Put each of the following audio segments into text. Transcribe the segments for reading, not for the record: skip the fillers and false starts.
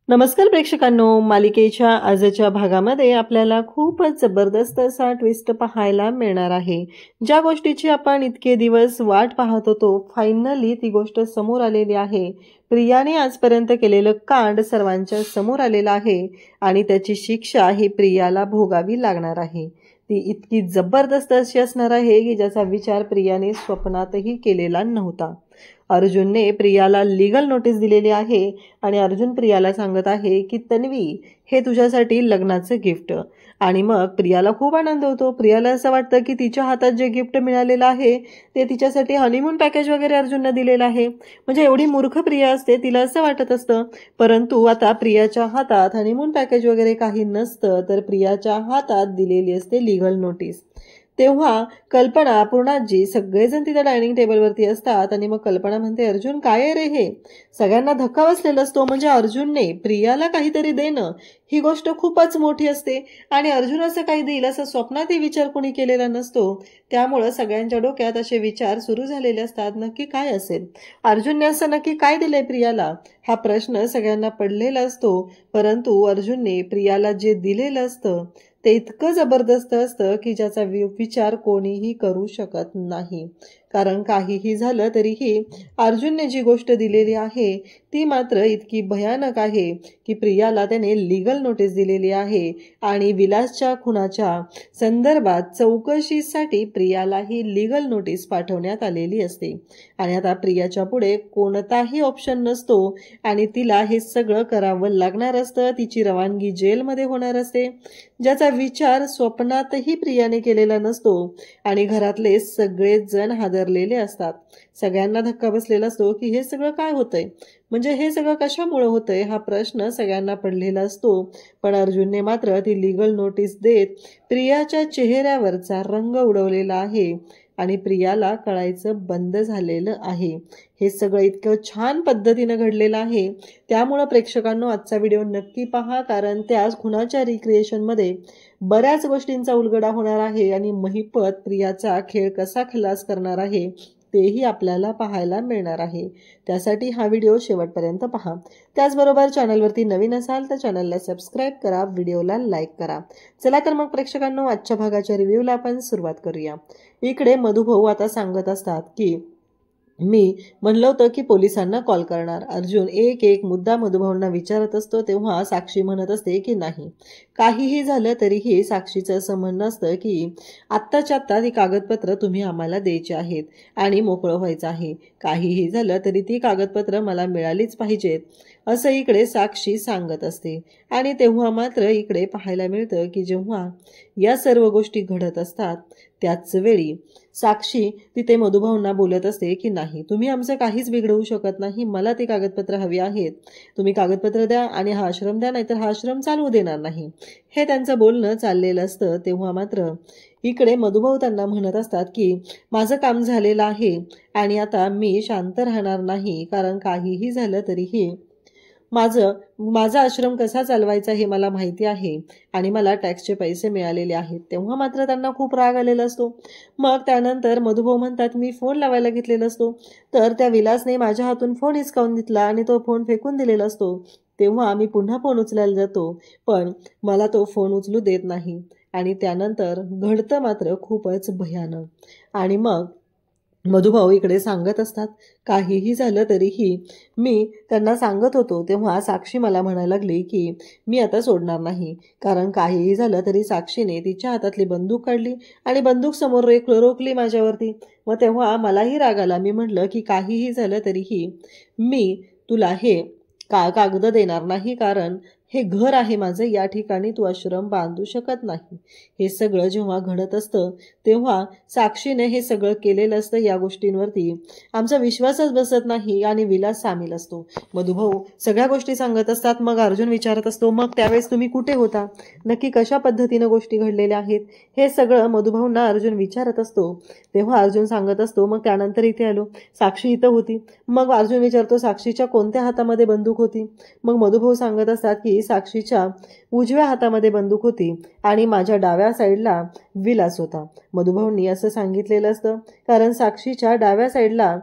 नमस्कार प्रेक्षकांनो, मालिकेच्या आजच्या भागामध्ये आपल्याला खूपच जबरदस्त असा ट्विस्ट पाहायला मिळणार आहे। ज्या गोष्टीची आपण इतके दिवस वाट पाहत होतो, फायनली ती गोष्ट समोर आलेली आहे। प्रियाने आजपर्यंत केलेलं कांड सर्वांच्या समोर आलेलं आहे आणि त्याची शिक्षा ही प्रियाला भोगावी लागणार आहे। ती इतकी जबरदस्त अशी असणार आहे की ज्याचा विचार प्रियाने स्वप्नातही केलेला नव्हता। अर्जुनने प्रियाला लीगल नोटीस दिलेली आहे आणि अर्जुन प्रियाला सांगत आहे की तन्वी, हे तुझ्यासाठी लग्नाचं गिफ्ट। आणि मग प्रियाला खूप आनंद होतो। प्रियाला असं वाटतं की तिच्या हातात जे गिफ्ट मिळालेलं आहे ते तिच्यासाठी हनीमून पॅकेज वगैरे अर्जुनने दिलेलं आहे। म्हणजे एवढी मूर्ख प्रिया असते, तिला असं वाटत असतं। परंतु आता प्रियाच्या हातात हनीमून पॅकेज वगैरे काही नसतं, तर प्रियाच्या हातात दिलेली असते लीगल नोटीस। तेव्हा कल्पना, पूर्णाजी सगळेजण तिथे डायनिंग टेबलवरती असतात आणि मग कल्पना म्हणते, अर्जुन काय आहे रे हे? सगळ्यांना धक्का बसलेला असतो। म्हणजे अर्जुनने प्रियाला काहीतरी देणं ही गोष्ट खूपच मोठी असते आणि अर्जुन असं काही देईल असं स्वप्नातही विचार कोणी केलेला नसतो। त्यामुळे सगळ्यांच्या डोक्यात असे विचार सुरू झालेले असतात, नक्की काय असेल? अर्जुनने असं नक्की काय दिलंय प्रियाला, हा प्रश्न सगळ्यांना पडलेला असतो। परंतु अर्जुनने प्रियाला जे दिलेलं असतं ते इतकं जबरदस्त असतं की ज्याचा विचार कोणीही करू शकत नाही। कारण काहीही झालं तरीही अर्जुनने जी गोष्ट दिलेली आहे ती मात्र इतकी भयानक आहे की प्रियाला त्याने लीगल नोटीस दिलेली आहे आणि विलासच्या खुनाच्या संदर्भात चौकशीसाठी प्रियाला ही लीगल नोटीस पाठवण्यात आलेली असते। आणि आता प्रियाच्या पुढे कोणताही ऑप्शन नसतो आणि तिला हे सगळं करावं लागणार असतं। तिची रवानगी जेलमध्ये होणार असते, ज्याचा विचार स्वप्नातही प्रियाने केलेला नसतो आणि घरातले सगळेच जण हादरलेले असतात। सगळ्यांना धक्का बसलेला असतो की हे सगळं काय होतंय, म्हणजे हे सगळं कशामुळे होतंय, हा प्रश्न सगळ्यांना पडलेला असतो। पण अर्जुनने मात्र ती लीगल नोटीस देत प्रियाच्या चेहऱ्यावरचा रंग उडवलेला आहे आणि प्रियाला कळायचं बंद झालेलं आहे। हे सगळं इतकं छान पद्धतीनं घडलेलं आहे। त्यामुळे प्रेक्षकांनो, आजचा व्हिडिओ नक्की पहा, कारण त्याच खुनाच्या रिक्रिएशनमध्ये बऱ्याच गोष्टींचा उलगडा होणार आहे आणि महिपत प्रियाचा खेळ कसा खलास करणार आहे तेही आपल्याला पाहायला मिळणार आहे। त्यासाठी हा व्हिडिओ शेवटपर्यंत पहा। त्याचबरोबर चॅनलवरती नवीन असाल तर चॅनलला सबस्क्राईब करा, व्हिडिओला लाईक करा। चला तर मग प्रेक्षकांनो, आजच्या भागाच्या रिव्ह्यूला आपण सुरुवात करूया। इकडे मधुभाऊ आता सांगत असतात की मी म्हणलं होतं की पोलिसांना कॉल करणार। अर्जुन एक एक मुद्दा मधुभाऊंना विचारत असतो, तेव्हा साक्षी म्हणत असते की नाही, काहीही झालं तरीही साक्षीचं असं म्हणणं असतं की आत्ताच्या आत्ता ती कागदपत्र तुम्ही आम्हाला द्यायची आहेत आणि मोकळं व्हायचं आहे। काहीही झालं तरी ती कागदपत्र मला मिळालीच पाहिजेत, असं इकडे साक्षी सांगत असते। आणि तेव्हा मात्र इकडे पाहायला मिळतं की जेव्हा या सर्व गोष्टी घडत असतात त्याच वेळी साक्षी तिथे मधुभाऊंना बोलत असते की नाही, तुम्ही आमचं काहीच बिघडवू शकत नाही, मला ती कागदपत्र हवी आहेत, तुम्ही कागदपत्र द्या आणि हा आश्रम द्या, नाहीतर हा आश्रम चालवू देणार नाही। हे त्यांचं बोलणं चाललेलं असतं। तेव्हा मात्र इकडे मधुभाऊ त्यांना म्हणत असतात की माझं काम झालेलं आहे आणि आता मी शांत राहणार नाही, कारण काहीही झालं तरीही माझा आश्रम कसा चालवायचा हे मला माहिती आहे आणि मला टॅक्सचे पैसे मिळालेले आहेत। तेव्हा मात्र त्यांना खूप राग आलेला असतो। मग त्यानंतर मधुभाऊ म्हणतात, मी फोन लावायला घेतलेला असतो तर त्या विलासने माझ्या हातून फोन हिसकावून घेतला आणि तो फोन फेकून दिलेला असतो। तेव्हा मी पुन्हा फोन उचलायला जातो, पण मला तो फोन उचलू देत नाही आणि त्यानंतर घडतं मात्र खूपच भयानक। आणि मग मधुभाऊ इकडे सांगत असतात, काहीही झालं तरीही मी त्यांना सांगत होतो, तेव्हा साक्षी मला म्हणायला लागली की मी आता सोडणार नाही, कारण काहीही झालं तरी साक्षीने तिच्या हातातली बंदूक काढली आणि बंदूक समोर रोखली माझ्यावरती। मग तेव्हा मलाही राग आला। मी म्हटलं की काहीही झालं तरीही मी तुला हे कागद देणार नाही, कारण हे घर आहे माझं, या ठिकाणी तू आश्रम बांधू शकत नाही। हे सगळं जेव्हा घडत असतं तेव्हा साक्षीने हे सगळं केलेलं असतं। या गोष्टींवरती आमचा विश्वासच बसत नाही आणि विलास सामील असतो। मधुभाऊ सगळ्या गोष्टी सांगत असतात। मग अर्जुन विचारत असतो, मग त्यावेळेस तुम्ही कुठे होता, नक्की कशा पद्धतीनं गोष्टी घडलेल्या आहेत, हे सगळं मधुभाऊंना अर्जुन विचारत असतो। तेव्हा अर्जुन सांगत असतो, मग त्यानंतर इथे आलो, साक्षी इथं होती। मग अर्जुन विचारतो, साक्षीच्या कोणत्या हातामध्ये बंदूक होती? मग मधुभाऊ सांगत असतात की साक्षीच्या उजव्या हातामध्ये बंदूक होती आणि माझ्या डाव्या साईडला विलास होता। मधुभाऊंनी असं सांगितलेलं असतं कारण साक्षीच्या डाव्या साईडला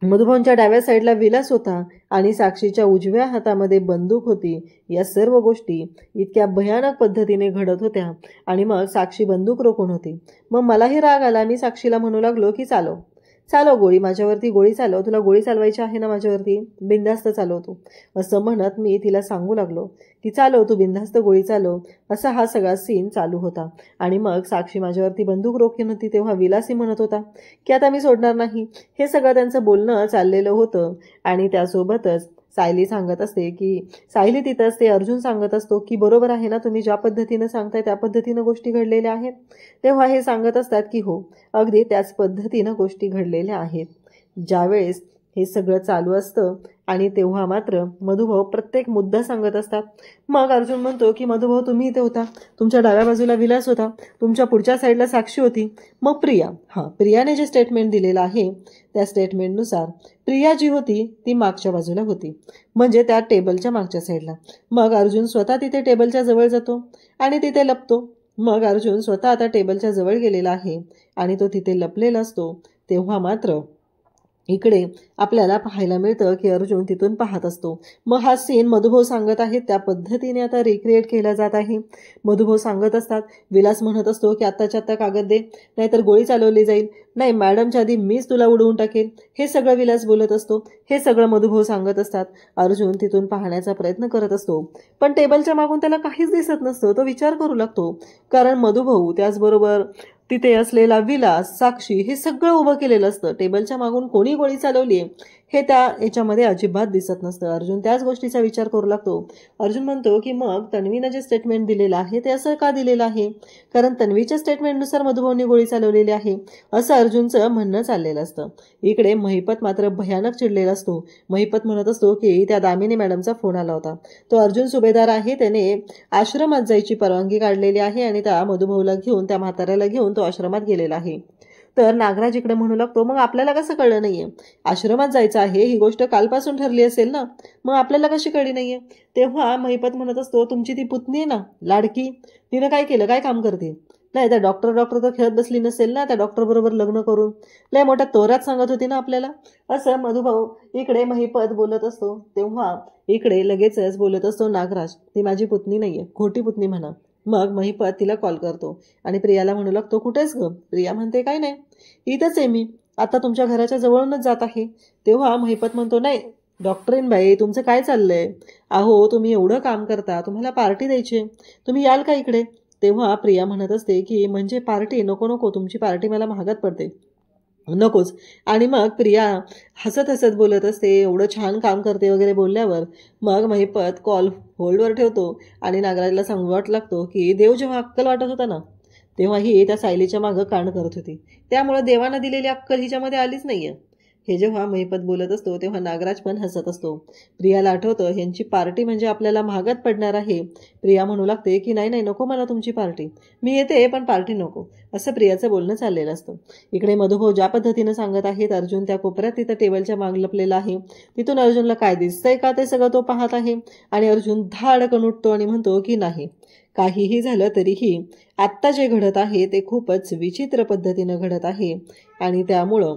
मधुभाऊंच्या डाव्या साईडला विलास होता आणि साक्षीच्या उजव्या हातामध्ये बंदूक होती. या सर्व गोष्टी इतक्या भयानक पद्धतीने घडत होत्या आणि मग साक्षी बंदूक रोखून होती. मग मलाही राग आला. मी साक्षीला म्हणू लागलो की चालव गोळी, माझ्यावरती गोळी चालव, तुला गोळी चालवायची आहे ना माझ्यावरती, बिनधास्त चालवतो असं म्हणत मी तिला सांगू लागलो की चालव, तू बिनधास्त गोळी चालव. असा हा सगळा सीन चालू होता. आणि मग साक्षी माझ्यावरती बंदूक रोखून होती तेव्हा विलासही म्हणत होता की आता मी सोडणार नाही. हे सगळं त्यांचं बोलणं चाललेलं होतं. आणि त्यासोबतच सायली सांगत असते की सायली तिथं असते, अर्जुन सांगत असतो की बरोबर आहे ना, तुम्ही ज्या पद्धतीनं सांगताय त्या पद्धतीनं गोष्टी घडलेल्या आहेत. तेव्हा हे सांगत असतात की हो, अगदी त्याच पद्धतीनं गोष्टी घडलेल्या आहेत. ज्यावेळेस हे सगळं चालू असतं आणि तेव्हा मात्र मधुभाऊ प्रत्येक मुद्दा सांगत असतात. मग अर्जुन म्हणतो की मधुभाऊ तुम्ही इथे होता, तुमच्या डाव्या बाजूला विलास होता, तुमच्या पुढच्या साईडला साक्षी होती, मग प्रिया, प्रियाने जे स्टेटमेंट दिलेलं आहे त्या स्टेटमेंटनुसार प्रिया जी होती ती मागच्या बाजूला होती, म्हणजे त्या टेबलच्या मागच्या साईडला. मग अर्जुन स्वतः तिथे टेबलच्या जवळ जातो आणि तिथे लपतो. मग अर्जुन स्वतः आता टेबलच्या जवळ गेलेला आहे आणि तो तिथे लपलेला असतो. तेव्हा मात्र इकडे आपल्याला पाहायला मिळतं की अर्जुन तिथून पाहत असतो. मग हा सीन मधुभाऊ सांगत आहेत त्या पद्धतीने आता रिक्रिएट केला जात आहे. मधुभाऊ सांगत असतात, विलास म्हणत असतो की आत्ताच्या आत्ता कागद दे, नाहीतर गोळी चालवली जाईल, नाही मॅडमच्या आधी मीच तुला उडवून टाकेल, हे सगळं विलास बोलत असतो. हे सगळं मधुभाऊ सांगत असतात. अर्जुन तिथून पाहण्याचा प्रयत्न करत असतो, पण टेबलच्या मागून त्याला काहीच दिसत नसतं. तो विचार करू लागतो, कारण मधुभाऊ त्याचबरोबर तिथे असलेला विलास, साक्षी हे सगळं उभं केलेलं असतं. टेबलच्या मागून कोणी गोळी चालवली आहे हे त्या याच्यामध्ये अजिबात दिसत नसतं. अर्जुन त्याच गोष्टीचा विचार करू लागतो. अर्जुन म्हणतो की मग तन्वीनं जे स्टेटमेंट दिलेलं आहे ते असं का दिलेलं आहे, कारण तन्वीच्या स्टेटमेंटनुसार मधुभाऊंनी गोळी चालवलेली आहे असं अर्जुनचं म्हणणं चाललेलं असतं. इकडे महिपत मात्र भयानक चिडलेला असतो. महिपत म्हणत असतो की त्या दामिनी मॅडमचा फोन आला होता, तो अर्जुन सुभेदार आहे, त्याने आश्रमात जायची परवानगी काढलेली आहे आणि त्या मधुभाऊला घेऊन, त्या म्हाताऱ्याला घेऊन तो आश्रमात गेलेला आहे. तर नागराज इकडे म्हणू लागतो, मग आपल्याला कसं कळलं नाहीये, आश्रमात जायचं आहे ही गोष्ट कालपासून ठरली असेल ना, मग आपल्याला कशी कळली नाहीये. तेव्हा महिपत म्हणत असतो, तुमची ती पुतणी आहे ना लाडकी, तिनं काय केलं, काय काम करते, नाही त्या डॉक्टर तर खेळत बसली नसेल ना, त्या डॉक्टर बरोबर लग्न करून लय मोठ्या तोऱ्यात सांगत होती ना आपल्याला, असं मधुभाऊ इकडे महिपत बोलत असतो. तेव्हा इकडे लगेचच बोलत असतो नागराज, ती माझी पुतणी नाहीये, खोटी पुतणी म्हणा. मग महिपत तिला कॉल करतो आणि प्रियाला म्हणू लागतो, कुठेच ग. प्रिया म्हणते, काय नाही, इथंच आहे मी, आता तुमच्या घराच्या जवळूनच जात आहे. तेव्हा महिपत म्हणतो, नाही डॉक्टरीन बाई तुमचं काय चाललंय, अहो तुम्ही एवढं काम करता, तुम्हाला पार्टी द्यायची, तुम्ही याल का इकडे. तेव्हा प्रिया म्हणत असते की म्हणजे पार्टी नको नको, तुमची पार्टी मला महागात पडते, नकोच. आणि मग प्रिया हसत हसत बोलत असते, एवढं छान काम करते वगैरे बोलल्यावर मग महिपत कॉल होल्डवर ठेवतो आणि नागराजला सांगू लागतो की देव जेव्हा अक्कल वाटत होता ना, तेव्हा ही त्या सायलीच्या मागं कांड करत होती, त्यामुळे देवानं दिलेली अक्कल हिच्यामध्ये आलीच नाहीये. हे जेव्हा महिपत बोलत असतो तेव्हा नागराज पण हसत असतो. प्रियाला आठवतं ह्यांची पार्टी म्हणजे आपल्याला महागात पडणार आहे. प्रिया म्हणू लागते की नाही नाही नको मला तुमची पार्टी, मी येते पण पार्टी नको, असं प्रियाचं बोलणं चाललेलं असतं. इकडे मधुभाऊ ज्या पद्धतीनं सांगत आहेत, अर्जुन त्या कोपऱ्यात तिथं टेबलच्या माग लपलेला आहे, तिथून अर्जुनला काय दिसतंय का ते सगळं तो पाहत आहे. आणि अर्जुन धाडकन उठतो आणि म्हणतो की नाही, काहीही झालं तरीही आत्ता जे घडत आहे ते खूपच विचित्र पद्धतीनं घडत आहे. आणि त्यामुळं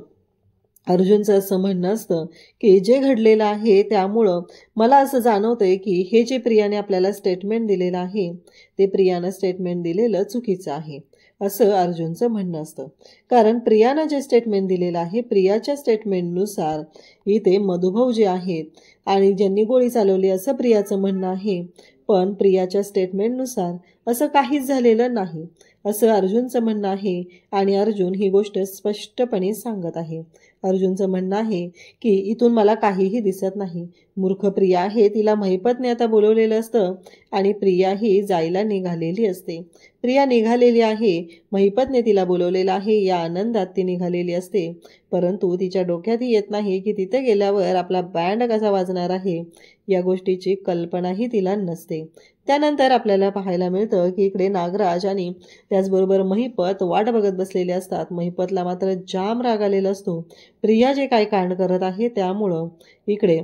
अर्जुनचं असं म्हणणं असतं की जे घडलेलं आहे त्यामुळं मला असं जाणवतंय की हे जे प्रियाने आपल्याला स्टेटमेंट दिलेलं आहे ते प्रियानं स्टेटमेंट दिलेलं चुकीचं आहे, असं अर्जुनचं म्हणणं असतं. कारण प्रियानं जे स्टेटमेंट दिलेलं आहे, प्रियाच्या स्टेटमेंटनुसार इथे मधुभाऊ जे आहेत आणि ज्यांनी गोळी चालवली असं प्रियाचं म्हणणं आहे, पण प्रियाच्या स्टेटमेंटनुसार असं काहीच झालेलं नाही असं अर्जुनचं म्हणणं आहे. आणि अर्जुन ही गोष्ट स्पष्टपणे सांगत आहे. अर्जुनचं म्हणणं आहे की इथून मला काहीही दिसत नाही, मूर्ख प्रिया आहे, तिला महिपतने आता बोलवलेलं असतं आणि प्रिया ही जायला निघालेली असते. प्रिया निघालेली आहे, महिपतने तिला बोलवलेलं आहे, या आनंदात ती निघालेली असते, परंतु तिच्या डोक्यातही येत नाही की तिथे गेल्यावर आपला बँड कसा वाजणार आहे, या गोष्टीची कल्पनाही तिला नसते. त्यानंतर आपल्याला पाहायला मिळतं की इकडे नागराज आणि त्याचबरोबर महिपत वाट बघत बसलेले असतात. महिपतला मात्र जाम राग आलेला असतो प्रिया जे काय कांड करत आहे त्यामुळं. इकडे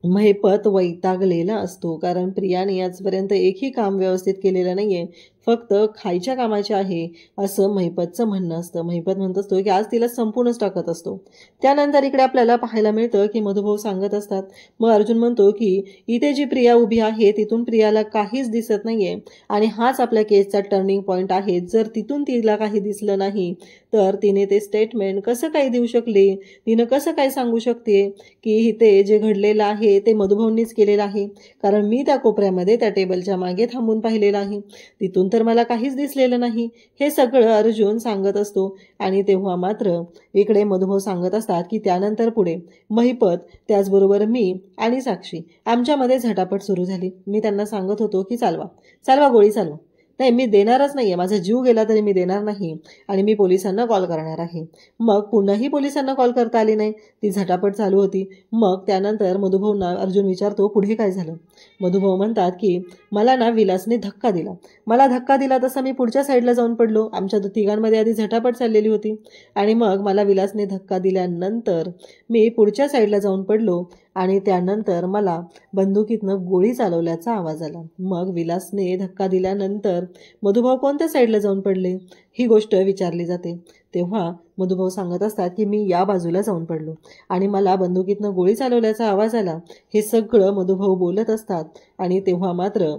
महिपत वैतागलेला असतो, कारण प्रियाने आजपर्यंत एकही काम व्यवस्थित केलेलं नाहीये, फक्त खायच्या कामाची आहे असं महिपतचं म्हणणं असतं. महिपत म्हणत असतो की आज तिला संपूर्णच टाकत असतो. त्यानंतर इकडे आपल्याला पाहायला मिळतं की मधुभाऊ सांगत असतात. मग अर्जुन म्हणतो की इथे जी प्रिया उभी आहे तिथून प्रियाला काहीच दिसत नाहीये आणि हाच आपल्या केसचा टर्निंग पॉईंट आहे. जर तिथून तिला काही दिसलं नाही तर तिने ते स्टेटमेंट कसं काय देऊ शकले, तिनं कसं काय सांगू शकते की इथे जे घडलेलं आहे ते मधुभाऊंनीच केलेलं आहे. कारण मी त्या कोपऱ्यामध्ये त्या टेबलच्या मागे थांबून पाहिलेलं आहे, तिथून तर मला काहीच दिसलेलं नाही. हे सगळं अर्जुन सांगत असतो. आणि तेव्हा मात्र इकडे मधुभाऊ सांगत असतात की त्यानंतर पुढे महिपत त्याचबरोबर मी आणि साक्षी आमच्यामध्ये झटापट सुरू झाली. मी त्यांना सांगत होतो की चालवा चालवा गोळी चालवा, नाही मी देणारच नाहीये, माझा जीव गेला तरी मी देणार नाही आणि मी पोलिसांना कॉल करणार आहे. मग पुन्हाही पोलिसांना कॉल करता आली नाही, ती झटापट चालू होती. मग त्यानंतर मधुभाऊंना अर्जुन विचारतो पुढे काय झालं. मधुभाऊ म्हणतात की मला ना विलासने धक्का दिला, मला धक्का दिला तसा मी पुढच्या साईडला जाऊन पडलो. आमच्या तिघांमध्ये आधी झटापट चाललेली होती आणि मग मला विलासने धक्का दिल्यानंतर मी पुढच्या साईडला जाऊन पडलो आणि त्यानंतर मला बंदुकीतनं गोळी चालवल्याचा आवाज आला. मग विलासने धक्का दिल्यानंतर मधुभाऊ कोणत्या साईडला जाऊन पडले ही गोष्ट विचारली जाते. तेव्हा मधुभाऊ सांगत असतात की मी या बाजूला जाऊन पडलो आणि मला बंदुकीतनं गोळी चालवल्याचा आवाज आला. हे सगळं मधुभाऊ बोलत असतात. आणि तेव्हा मात्र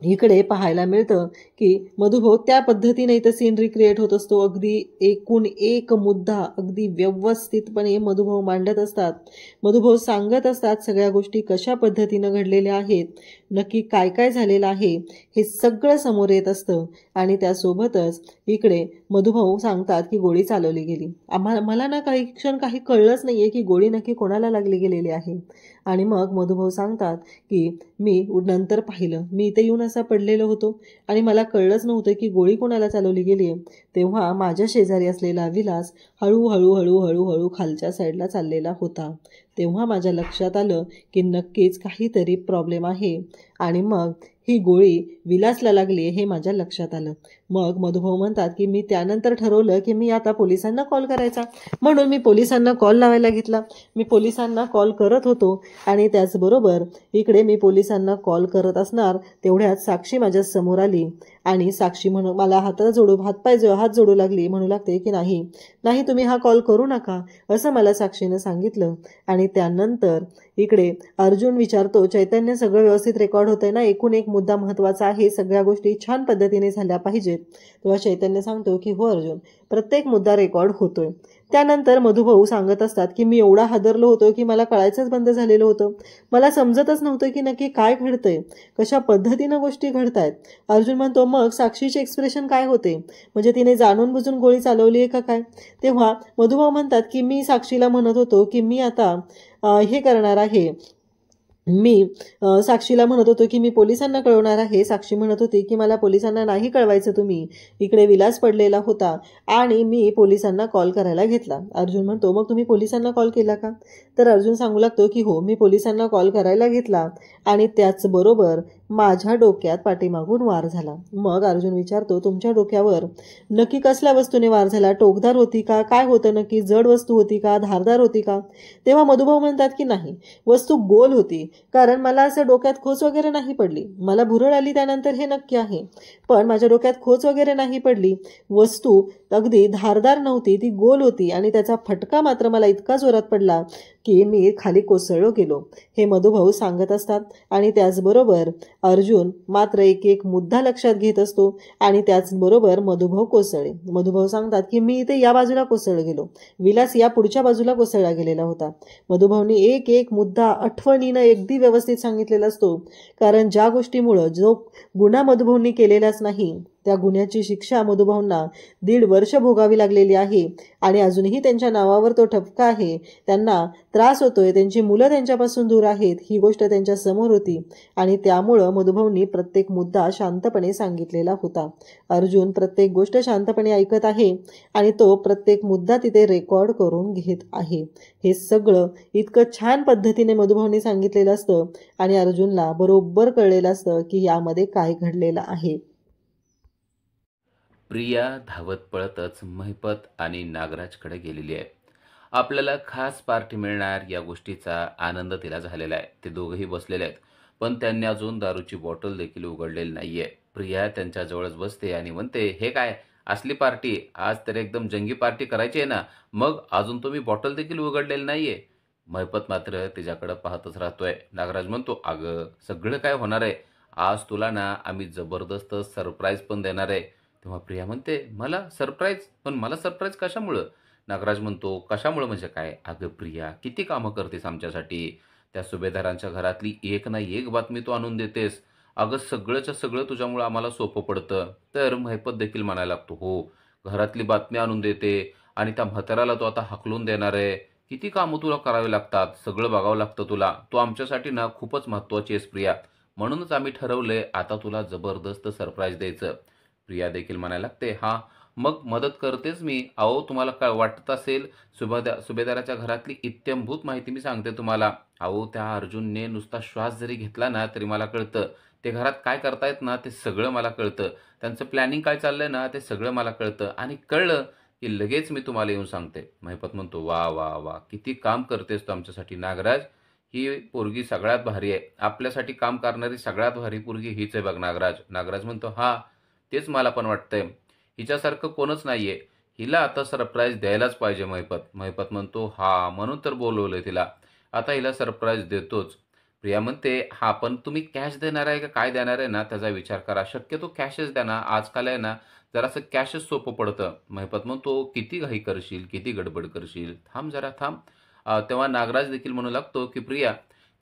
इकडे पाहायला मिळतं की मधुभाऊ त्या पद्धतीने इथं सीन रिक्रिएट होत असतो. अगदी एकूण एक मुद्दा अगदी व्यवस्थितपणे मधुभाऊ मांडत असतात. मधुभाऊ सांगत असतात सगळ्या गोष्टी कशा पद्धतीनं घडलेल्या आहेत, नक्की काय काय झालेलं आहे हे सगळं समोर येत असतं. आणि त्यासोबतच इकडे मधुभाऊ सांगतात की गोळी चालवली गेली. मला ना काही क्षण काही कळलंच नाहीये की गोळी नक्की कोणाला लागली गेलेली आहे. आणि मग मधुभाऊ सांगतात की मी नंतर पाहिलं, मी इथे येऊन असा पडलेलो होतो आणि मला कळलंच नव्हतं की गोळी कोणाला चालवली गेली. तेव्हा माझ्या शेजारी असलेला विलास हळूहळू हळूहळू हळू खालच्या साईडला चाललेला होता. तेव्हा माझ्या लक्षात आलं की नक्कीच काहीतरी प्रॉब्लेम आहे आणि मग ही गोळी विलासला लागली हे माझ्या लक्षात आलं. मग मधुभाऊ म्हणतात की मी त्यानंतर ठरवलं की मी आता पोलिसांना कॉल करायचा, म्हणून मी पोलिसांना कॉल लावायला घेतला. मी पोलिसांना कॉल करत होतो आणि त्याचबरोबर इकडे मी पोलिसांना कॉल करत असणार तेवढ्यात साक्षी माझ्या समोर आली आणि साक्षी म्हणून मला हात जोडू लागली, म्हणू लागते की नाही नाही तुम्ही हा कॉल करू नका असं मला साक्षीनं सांगितलं. आणि त्यानंतर इकडे अर्जुन विचारतो चैतन्य सगळं व्यवस्थित रेकॉर्ड होतंय ना, एकूण एक मुद्दा महत्त्वाचा आहे, सगळ्या गोष्टी छान पद्धतीने झाल्या पाहिजेत. तेव्हा चैतन्य सांगतो की हो अर्जुन, प्रत्येक मुद्दा रेकॉर्ड होतोय. त्यानंतर मधुभाऊ सांगत असतात की मी एवढा हादरलो होतो की मला कळायचंच बंद झालेलं होतं, मला समजतच नव्हतं की नक्की काय घडतंय, कशा पद्धतीनं गोष्टी घडतायत. अर्जुन म्हणतो मग साक्षीचे एक्सप्रेशन काय होते, म्हणजे तिने जाणून बुजून गोळी चालवली आहे का काय. तेव्हा मधुभाऊ म्हणतात की मी साक्षीला म्हणत होतो की मी आता हे करणार आहे, मी साक्षीला म्हणत होतो की मी पोलिसांना कळवणार आहे. साक्षी म्हणत होती की मला पोलिसांना नाही कळवायचं, तुम्ही इकडे विलास पडलेला होता आणि मी पोलिसांना कॉल करायला घेतला. अर्जुन म्हणतो मग तुम्ही पोलिसांना कॉल केला का. तर अर्जुन सांगू लागतो की हो मी पोलिसांना कॉल करायला घेतला आणि त्याचबरोबर माझ्या डोक्यात पाठीमागून वार झाला. मग अर्जुन विचारतो तुमच्या डोक्यावर नक्की कसल्या वस्तूने वार झाला, टोकदार होती का, काय होतं नक्की, जड वस्तू होती का, धारदार होती का. तेव्हा मधुभाऊ म्हणतात की नाही वस्तू गोल होती, कारण मला असं डोक्यात खोच वगैरे नाही पडली, मला भुरळ आली त्यानंतर हे नक्की आहे, पण माझ्या डोक्यात खोच वगैरे नाही पडली. वस्तू अगदी धारदार नव्हती, ती गोल होती आणि त्याचा फटका मात्र मला इतका जोरात पडला की मी खाली कोसळलो गेलो, हे मधुभाऊ सांगत असतात. आणि त्याचबरोबर अर्जुन मात्र एक एक मुद्दा लक्षात घेत असतो आणि त्याचबरोबर मधुभाऊ कोसळले. मधुभाऊ सांगतात की मी इथे या बाजूला कोसळलो गेलो, विलास या पुढच्या बाजूला कोसळला गेलेला होता. मधुभाऊनी एक एक मुद्दा आठवणीनं अगदी व्यवस्थित सांगितलेला असतो, कारण ज्या गोष्टीमुळं जो गुन्हा मधुभाऊंनी केलेलाच नाही त्या गुन्ह्याची शिक्षा मधुभाऊंना 1.5 वर्ष भोगावी लागलेली आहे आणि अजूनही त्यांच्या नावावर तो ठपका आहे, त्यांना त्रास होतोय, त्यांची मुलं त्यांच्यापासून दूर आहेत, ही गोष्ट त्यांच्या समोर होती आणि त्यामुळं मधुभाऊंनी प्रत्येक मुद्दा शांतपणे सांगितलेला होता. अर्जुन प्रत्येक गोष्ट शांतपणे ऐकत आहे आणि तो प्रत्येक मुद्दा तिथे रेकॉर्ड करून घेत आहे. हे सगळं इतकं छान पद्धतीने मधुभाऊंनी सांगितलेलं असतं आणि अर्जुनला बरोबर कळलेलं असतं की यामध्ये काय घडलेलं आहे. प्रिया धावत पळतच महिपत आणि नागराजकडे गेलेली आहे. आपल्याला खास पार्टी मिळणार या गोष्टीचा आनंद तिला झालेला आहे. ते दोघंही बसलेले आहेत, पण त्यांनी अजून दारूची बॉटल देखील उघडलेली नाहीये. प्रिया त्यांच्याजवळच बसते आणि म्हणते, "हे काय असली पार्टी? आज तर एकदम जंगी पार्टी करायची आहे ना? मग अजून तुम्ही बॉटल देखील उघडलेली नाहीये." महिपत मात्र तिच्याकडे पाहतच राहतोय. नागराज म्हणतो, "अगं, सगळं काय होणार आहे. आज तुला ना आम्ही जबरदस्त सरप्राईज पण देणार आहे." तेव्हा प्रिया म्हणते, "मला सरप्राईज? पण मला सरप्राईज कशामुळं?" नागराज म्हणतो, "कशामुळं म्हणजे काय? अगं प्रिया, किती कामं करतेस आमच्यासाठी. त्या सुभेदारांच्या घरातली एक ना एक बातमी तू आणून देतेस. अगं सगळंच्या सगळं तुझ्यामुळं आम्हाला सोपं पडतं." तर महिपत देखील म्हणायला लागतो, "हो, घरातली बातमी आणून देते आणि त्या म्हाताऱ्याला तू आता हाकलून देणार आहे. किती कामं तुला करावी लागतात, सगळं बघावं लागतं तुला. तू आमच्यासाठी ना खूपच महत्त्वाची आहेस प्रिया. म्हणूनच आम्ही ठरवलंय आता तुला जबरदस्त सरप्राईज द्यायचं." प्रिया देखील म्हणायला लागते, "हां, मग मदत करतेच मी. अहो, तुम्हाला काय वाटत असेल सुभेदाराच्या घरातली इत्थंभूत माहिती मी सांगते तुम्हाला. अहो, त्या अर्जुनने नुसता श्वास जरी घेतला ना, तरी मला कळतं. ते घरात काय करतायत ना, ते सगळं मला कळतं. त्यांचं प्लॅनिंग काय चाललंय ना, ते सगळं मला कळतं आणि कळलं की लगेच मी तुम्हाला येऊन सांगते." महिपत म्हणतो, "वाह! वाह! वाह! किती काम करतेस तू आमच्यासाठी नागराज. ही पोरगी सगळ्यात भारी आहे. आपल्यासाठी काम करणारी सगळ्यात भारी पोरगी हीच आहे बघ नागराज." नागराज म्हणतो, "हां, तेच मला पण वाटतंय. हिच्यासारखं कोणच नाहीये. हिला आता सरप्राईज द्यायलाच पाहिजे महिपत." महिपत म्हणतो, "हां, म्हणून तर बोलवलंय तिला. आता हिला सरप्राईज देतोच." प्रिया म्हणते, "हां, पण तुम्ही कॅश देणार आहे का काय देणार आहे ना, त्याचा विचार करा. शक्यतो कॅशच द्या ना. आजकाल आहे ना, जरासं कॅशच सोपं पडतं." महिपत म्हणतो, "किती घाई करशील, किती गडबड करशील? थांब जरा थांब." तेव्हा नागराज देखील म्हणू लागतो, की "प्रिया,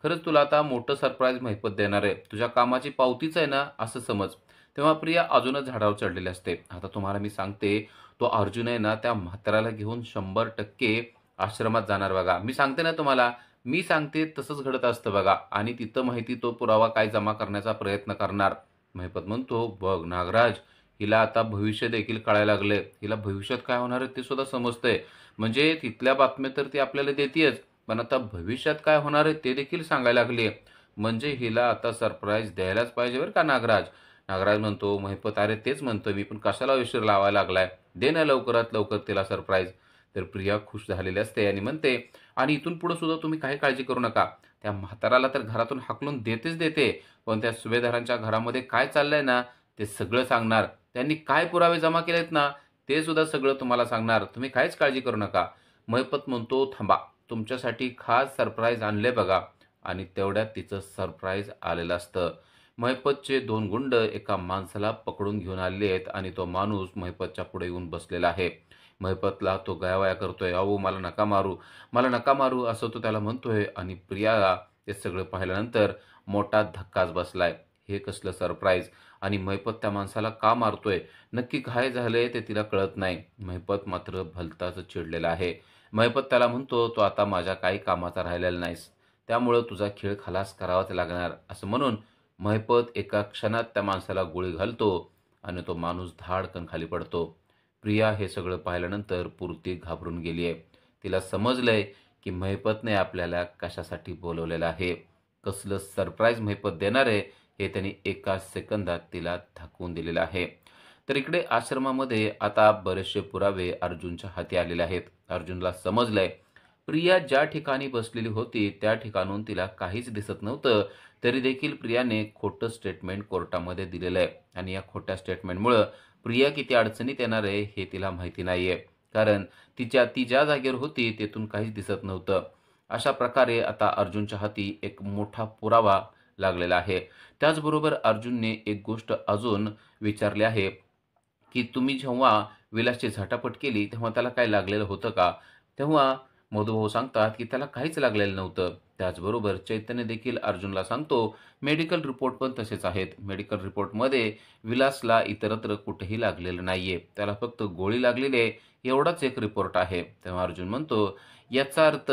खरंच तुला आता मोठं सरप्राईज महिपत देणार आहे. तुझ्या कामाची पावतीच आहे ना, असं समज." तेव्हा प्रिया अजूनच झाडावर चढलेली असते. आता तुम्हाला मी सांगते, तो अर्जुन आहे ना, त्या म्हाताऱ्याला घेऊन 100% आश्रमात जाणार बघा. मी सांगते ना तुम्हाला, मी सांगते तसंच घडत असतं बघा आणि तिथं माहिती तो पुरावा काय जमा करण्याचा प्रयत्न करणार." महिपत म्हणतो, "बघ नागराज, हिला आता भविष्य देखील कळायला लागलंय. हिला भविष्यात काय होणार आहे ते सुद्धा समजतंय. म्हणजे तिथल्या बातम्या तर ती आपल्याला देतीयच, पण आता भविष्यात काय होणार आहे ते देखील सांगायला लागली म्हणजे हिला आता सरप्राईज द्यायलाच पाहिजे बरं का नागराज." नागराज म्हणतो, "महिपत, अरे तेच म्हणतोय मी, पण कशाला उशीर लावायला लागलाय? दे ना लवकरात लवकर तिला सरप्राईज." तर प्रिया खुश झालेली असते आणि म्हणते, "आणि इथून पुढे सुद्धा तुम्ही काही काळजी करू नका. त्या म्हाताराला तर घरातून हाकलून देतेच देते, पण त्या सुभेदारांच्या घरामध्ये काय चाललंय ना, ते सगळं सांगणार. त्यांनी काय पुरावे जमा केलेत ना, ते सुद्धा सगळं तुम्हाला सांगणार. तुम्ही काहीच काळजी करू नका." महिपत म्हणतो, "थांबा, तुमच्यासाठी खास सरप्राईज आणले बघा." आणि तेवढ्यात तिचं सरप्राईज आलेलं असतं. महिपतचे 2 गुंड एका माणसाला पकडून घेऊन आलेले आहेत आणि तो माणूस महिपतच्या पुढे येऊन बसलेला आहे. महिपतला तो गयावया करतोय, "अहो, मला नका मारू, मला नका मारू," असं तो त्याला म्हणतोय आणि प्रियाला ते सगळं पाहिल्यानंतर मोठा धक्काच बसलाय. हे कसलं सरप्राईज आणि महिपत त्या माणसाला का मारतोय? नक्की काय झालंय ते तिला कळत नाही. महिपत मात्र भलताच चिडलेला आहे. महिपत त्याला म्हणतो, "तू आता माझ्या काही कामाचा राहिलेला नाहीस. त्यामुळं तुझा खेळ खलास करावाच लागणार." असं म्हणून महिपत एका क्षणात त्या माणसाला गोळी घालतो आणि तो माणूस धाडकन खाली पडतो. प्रिया हे सगळं पाहिल्यानंतर पुरती घाबरून गेली आहे. तिला समजलंय की महिपतने आपल्याला कशासाठी बोलवलेलं आहे. कसलं सरप्राईज महिपत देणार आहे हे त्यांनी एका सेकंदात तिला दाखवून दिलेलं आहे. तर इकडे आश्रमामध्ये आता बरेचसे पुरावे अर्जुनच्या हाती आलेले आहेत. अर्जुनला समजलंय प्रिया ज्या ठिकाणी बसलेली होती त्या ठिकाणून तिला काहीच दिसत नव्हतं. तरी देखील प्रियाने खोटं स्टेटमेंट कोर्टामध्ये दिलेलं आहे आणि या खोट्या स्टेटमेंटमुळं प्रिया किती अडचणीत येणार आहे हे तिला माहिती नाहीये. कारण ती ज्या जागेवर होती तेथून काहीच दिसत नव्हतं. अशा प्रकारे आता अर्जुनच्या हाती एक मोठा पुरावा लागलेला आहे. त्याचबरोबर अर्जुनने एक गोष्ट अजून विचारली आहे, की तुम्ही जेव्हा विलासची झटापट केली तेव्हा त्याला काही लागलेलं होतं का? तेव्हा मधुभाऊ सांगतात, की त्याला काहीच लागलेलं नव्हतं. त्याचबरोबर चैतन्य देखील अर्जुनला सांगतो, मेडिकल रिपोर्ट पण तसेच आहेत. मेडिकल रिपोर्टमध्ये विलासला इतरत्र कुठेही लागलेलं नाहीये. त्याला फक्त गोळी लागलेली आहे एवढाच एक रिपोर्ट आहे. तेव्हा अर्जुन म्हणतो, याचा अर्थ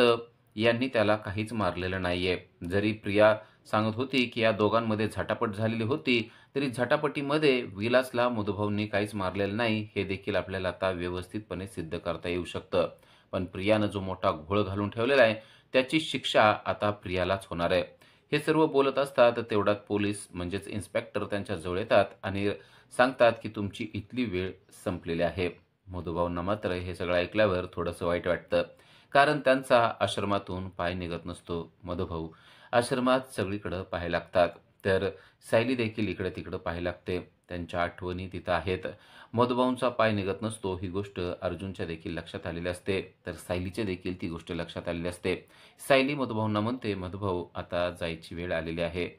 यांनी त्याला काहीच मारलेलं नाहीये. जरी प्रिया सांगत होती, की या दोघांमध्ये झटापट झालेली होती, तरी झटापटीमध्ये विलासला मधुभाऊंनी काहीच मारलेलं नाही हे देखील आपल्याला आता व्यवस्थितपणे सिद्ध करता येऊ शकतं. पण प्रियानं जो मोठा घोळ घालून ठेवलेला आहे, त्याची शिक्षा आता प्रियालाच होणार आहे. हे सर्व बोलत असतात तेवढ्यात पोलीस म्हणजेच इन्स्पेक्टर त्यांच्या जवळ येतात आणि सांगतात, की तुमची इथली वेळ संपलेली आहे. मधुभाऊंना मात्र हे सगळं ऐकल्यावर थोडंसं वाईट वाटतं. कारण त्यांचा आश्रमातून पाय निघत नसतो. मधुभाऊ आश्रमात सगळीकडं पाहायला लागतात. तर सायली देखील इकडे-तिकडं पाहायला लागते. त्यांच्या आठवणी तिथं आहेत. मधुभाऊंचा पाय निघत नसतो ही गोष्ट अर्जुनच्या देखील लक्षात आलेली असते, तर सायलीच्या देखील ती गोष्ट लक्षात आलेली असते. सायली मधुभाऊंना म्हणते, मधुभाऊ आता जायची वेळ आलेली आहे.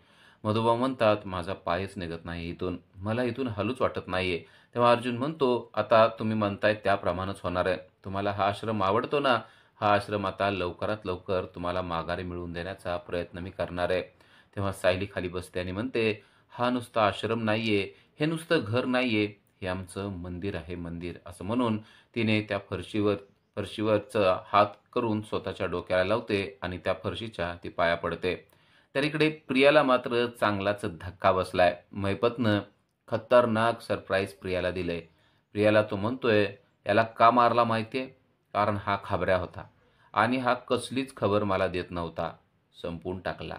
मधुभाऊ म्हणतात, माझा पायच निघत नाही इथून, मला इथून हलूच वाटत नाहीये. तेव्हा अर्जुन म्हणतो, आता तुम्ही म्हणताय त्याप्रमाणेच होणार आहे. तुम्हाला हा आश्रम आवडतो ना, हा आश्रम आता लवकरात लवकर तुम्हाला माघारी मिळवून देण्याचा प्रयत्न मी करणार आहे. तेव्हा सायली खाली बसते आणि म्हणते, हा नुसता आश्रम नाहीये, हे नुसतं घर नाहीये, हे आमचं मंदिर आहे, मंदिर. असं म्हणून तिने त्या फरशीवरचा हात करून स्वतःच्या डोक्याला लावते आणि त्या फरशीच्या ती पाया पडते. तर इकडे प्रियाला मात्र चांगलाच धक्का बसलाय. महिपतनं खतरनाक सरप्राईज प्रियाला दिलंय. प्रियाला तो म्हणतोय, याला का मारला माहितीये? कारण हा खाबऱ्या होता आणि हा कसलीच खबर मला देत नव्हता. संपवून टाकला.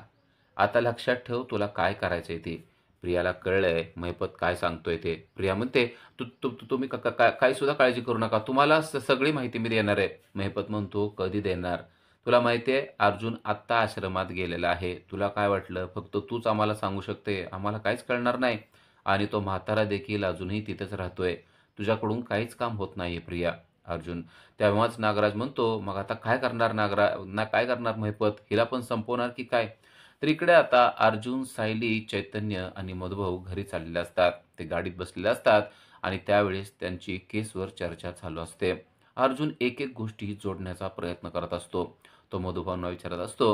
आता लक्षात ठेव तुला काय करायचंय ते. प्रियाला कळलंय महिपत काय सांगतोय ते. प्रिया म्हणते, तुम्ही काय सुद्धा काळजी करू नका, तुम्हाला सगळी माहिती मी देणार आहे. महिपत म्हणतो, कधी देणार? तुला माहिती आहे अर्जुन आत्ता आश्रमात गेलेला आहे. तुला काय वाटलं फक्त तूच आम्हाला सांगू शकते, आम्हाला काहीच कळणार नाही? आणि तो म्हातारा देखील अजूनही तिथेच राहतोय. तुझ्याकडून काहीच काम होत नाहीये प्रिया. अर्जुन. तेव्हाच नागराज म्हणतो, मग आता काय करणार काय करणार महिपत? हिला पण संपवणार की काय? तर इकडे आता अर्जुन, सायली, चैतन्य आणि मधुभाऊ घरी चाललेले असतात. ते गाडीत बसलेले असतात आणि त्यावेळेस त्यांची केसवर चर्चा चालू असते. अर्जुन एक एक गोष्टी जोडण्याचा प्रयत्न करत असतो. तो मधुभाऊंना विचारत असतो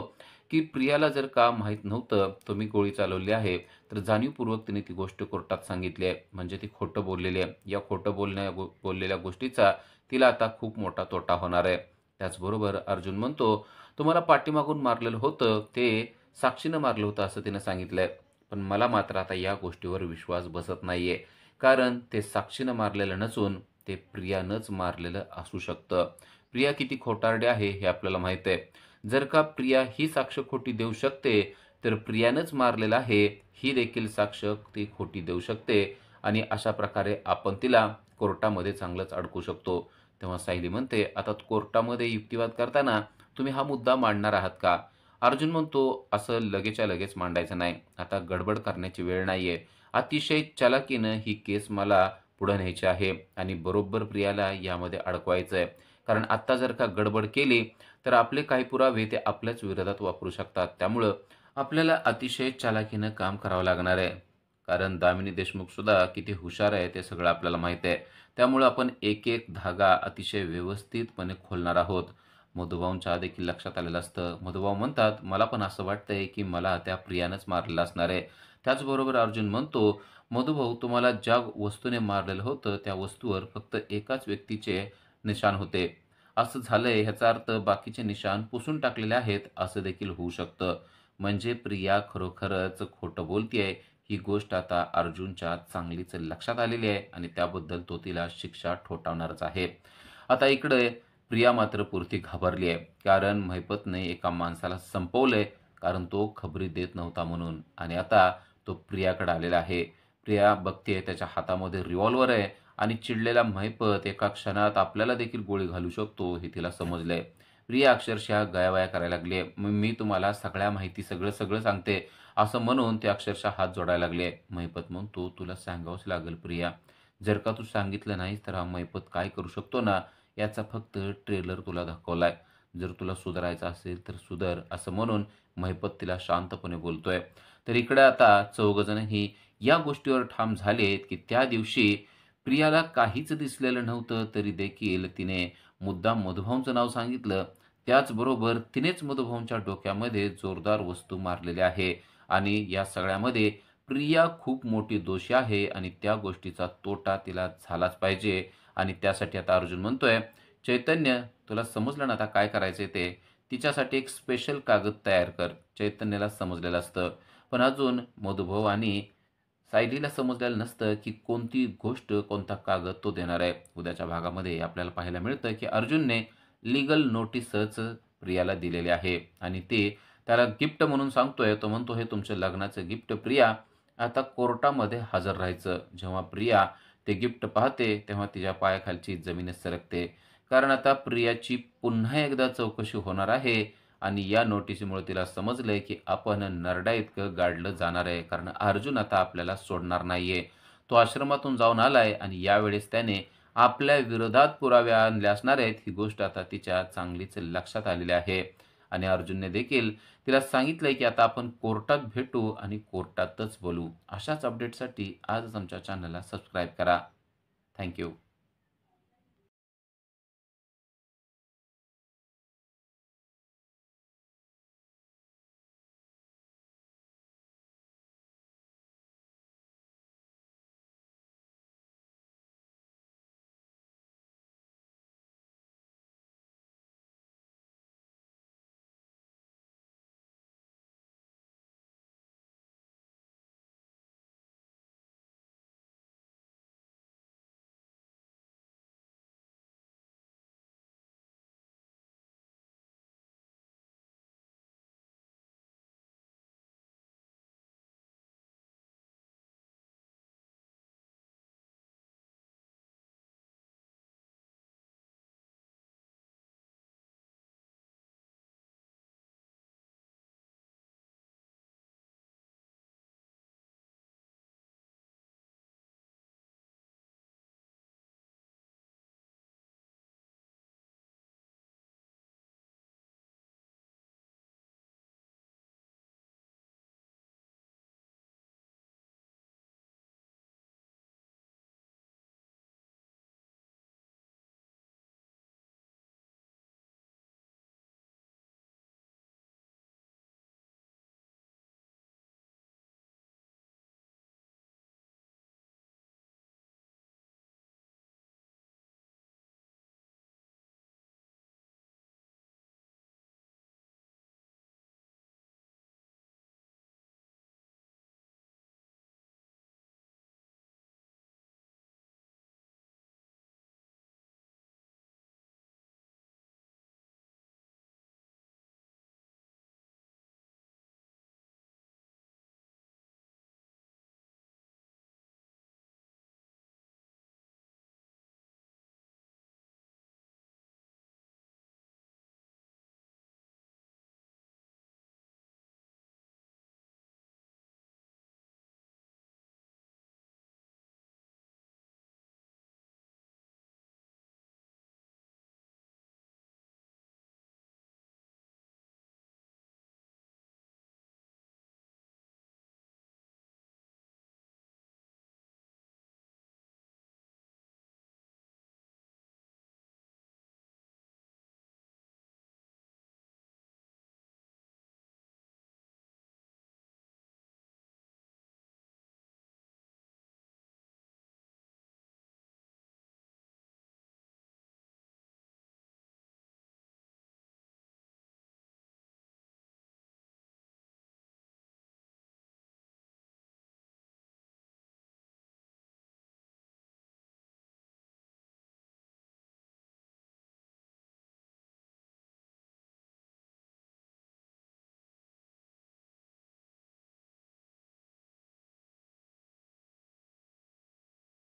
की प्रियाला जर का माहीत नव्हतं तुम्ही गोळी चालवली आहे, तर जाणीवपूर्वक तिने ती गोष्ट कोर्टात सांगितली आहे, म्हणजे ती खोटं बोललेली आहे. या खोटं बोललेल्या गोष्टीचा तिला आता खूप मोठा तोटा होणार आहे. त्याचबरोबर अर्जुन म्हणतो, तुम्हाला पाठीमागून मारलेलं होतं ते साक्षीनं मारलं होतं असं तिनं सांगितलंय. पण मला मात्र आता या गोष्टीवर विश्वास बसत नाहीये. कारण ते साक्षीनं मारलेलं नसून ते प्रियानंच मारलेलं असू शकतं. प्रिया किती खोटारडी आहे हे आपल्याला माहित आहे. जर का प्रिया ही साक्ष खोटी देऊ शकते, तर प्रियानंच मारलेलं आहे ही देखील साक्ष ती खोटी देऊ शकते आणि अशा प्रकारे आपण तिला कोर्टामध्ये चांगलंच अडकू शकतो. तेव्हा सायली म्हणते, आता कोर्टामध्ये युक्तिवाद करताना तुम्ही हा मुद्दा मांडणार आहात का? अर्जुन म्हणतो, असं लगेचच्या लगेच मांडायचं नाही. आता गडबड करण्याची वेळ नाहीये. अतिशय चालाकीनं ही केस मला पुढे न्यायची आहे आणि बरोबर प्रियाला यामध्ये अडकवायचं आहे. कारण आत्ता जर का गडबड केली, तर आपले काही पुरावे ते आपल्याच विरोधात वापरू शकतात. त्यामुळं आपल्याला अतिशय चालाकीनं काम करावं लागणार आहे. कारण दामिनी देशमुख सुद्धा किती हुशार आहे ते सगळं आपल्याला माहीत आहे. त्यामुळं आपण एक एक धागा अतिशय व्यवस्थितपणे खोलणार आहोत. मधुभाऊंच्या देखील लक्षात आलेलं असतं. मधुभाऊ म्हणतात, मला पण असं वाटतंय की मला त्या प्रियानंच मारलेलं असणार आहे. त्याचबरोबर अर्जुन म्हणतो, मधुभाऊ तुम्हाला ज्या वस्तूने मारलेलं होतं त्या वस्तूवर फक्त एकाच व्यक्तीचे निशाण होते. असं झालंय ह्याचा अर्थ बाकीचे निशाण पुसून टाकलेले आहेत असं देखील होऊ शकतं. म्हणजे प्रिया खरोखरच खोटं बोलतेय ही गोष्ट आता अर्जुनच्या चांगलीच लक्षात आलेली आहे आणि त्याबद्दल तो तिला शिक्षा ठोठावणारच आहे. आता इकडे प्रिया मात्र पुरती घाबरली आहे. कारण महिपतने एका माणसाला संपवलंय कारण तो खबरी देत नव्हता म्हणून आणि आता तो प्रियाकडे आलेला आहे. प्रिया बघते त्याच्या हातामध्ये रिव्हॉल्वर आहे आणि चिडलेला महिपत एका क्षणात आपल्याला देखील गोळी घालू शकतो हे तिला समजलंय. प्रिया अक्षरशः गयावया करायला लागली आहे. मी तुम्हाला सगळ्या माहिती सगळं सगळं सांगते असं म्हणून ते अक्षरशः हात जोडायला लागले. महिपत म्हणतो, तुला सांगावंच लागेल प्रिया. जर का तू सांगितलं नाहीस तर हा महिपत काय करू शकतो ना, याचा फक्त ट्रेलर तुला दाखवलाय. जर तुला सुधारायचं असेल तर सुधार असं म्हणून महिपत तिला शांतपणे बोलतोय. तर इकडे आता चौघजणही या गोष्टीवर ठाम झालेत की त्या दिवशी प्रियाला काहीच दिसलेलं नव्हतं तरी देखील तिने मुद्दाम मधुभाऊंचं नाव सांगितलं. त्याचबरोबर तिनेच मधुभाऊंच्या डोक्यामध्ये जोरदार वस्तू मारलेली आहे आणि या सगळ्यामध्ये प्रिया खूप मोठी दोषी आहे आणि त्या गोष्टीचा तोटा तिला झालाच पाहिजे आणि त्यासाठी आता अर्जुन म्हणतोय, चैतन्य तुला समजलं ना आता काय करायचंय ते. तिच्यासाठी एक स्पेशल कागद तयार कर. चैतन्याला समजलेलं असतं. पण अजून मधुभाऊ आणि सायलीला समजलेलं नसतं की कोणती गोष्ट कोणता कागद तो देणार आहे. उद्याच्या भागामध्ये आपल्याला पाहायला मिळतं की अर्जुनने लीगल नोटीसच प्रियाला दिलेली आहे आणि ते त्याला गिफ्ट म्हणून सांगतोय. तो म्हणतो, हे तुमचं लग्नाचं गिफ्ट प्रिया. आता कोर्टामध्ये हजर राहायचं. जेव्हा प्रिया ते गिफ्ट पाहते तेव्हा तिच्या पायाखालची जमीनच सरकते. कारण आता प्रियाची पुन्हा एकदा चौकशी होणार आहे आणि या नोटीसीमुळे तिला समजलंय की आपण नरडा इतकं गाडलं जाणार आहे. कारण अर्जुन आता आपल्याला सोडणार नाहीये. तो आश्रमातून जाऊन आलाय आणि यावेळेस त्याने आपल्या विरोधात पुरावे आणले असणार आहेत ही गोष्ट आता तिच्या चांगलीच लक्षात आलेली आहे. आणि अर्जुनने देखील तिला सांगितलंय की आता आपण कोर्टात भेटू आणि कोर्टातच बोलू. अशाच अपडेटसाठी आजच आमच्या चॅनलला सबस्क्राईब करा. थँक्यू.